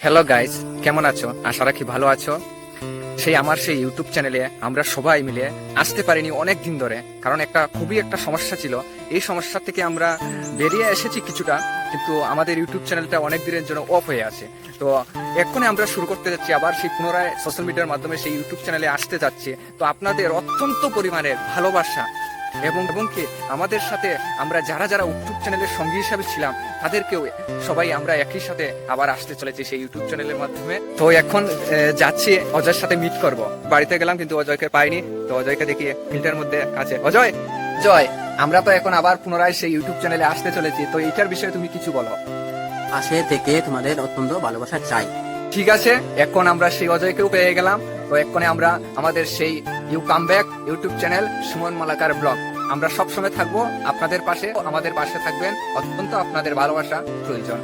Hello guys, কেমন আছো? আশা রাখি ভালো আছো। সেই ইউটিউব চ্যানেলে আমরা সবাই মিলে আসতে পারিনি অনেক দিন ধরে, কারণ খুবই একটা সমস্যা ছিল। এই সমস্যা থেকে আমরা বেরিয়ে এসেছি কিছুটা, কিন্তু আমাদের ইউটিউব চ্যানেলটা অনেক দিনের জন্য অফ হয়ে আছে। তো এক্ষুনি আমরা শুরু করতে যাচ্ছি আবার সেই পুনরায় সোশ্যাল মিডিয়ার মাধ্যমে সেই ইউটিউব চ্যানেলে আসতে যাচ্ছি। তো আপনাদের অত্যন্ত পরিমাণের ভালোবাসা এবং কি আমাদের সাথে আমরা যারা যারা ইউটিউব চ্যানেলের সঙ্গী হিসাবে ছিলাম, তাদেরকেও সবাই আমরা একই সাথে আবার আসতে চলেছি সেই ইউটিউব চ্যানেলের মাধ্যমে। তো এখন যাচ্ছি অজয়ের সাথে মিট করব। বাড়িতে গেলাম কিন্তু অজয়কে পাইনি। তো অজয়কে দেখি ফিল্টার মধ্যে আছে। অজয়, জয়, আমরা তো এখন আবার পুনরায় সেই ইউটিউব চ্যানেলে আসতে চলেছি। তো এইটার বিষয়ে তুমি কিছু বলো। পাশে থেকে তোমাদের অত্যন্ত ভালোবাসা চাই। ঠিক আছে, এখন আমরা সেই অজয়কেও পেয়ে গেলাম। তো এক্ষণে আমরা আমাদের সেই you come back YouTube channel Suman Malakar blog, আমরা সবসময় থাকবো আপনাদের পাশে, আমাদের পাশে থাকবেন। অত্যন্ত আপনাদের ভালোবাসা প্রয়োজন।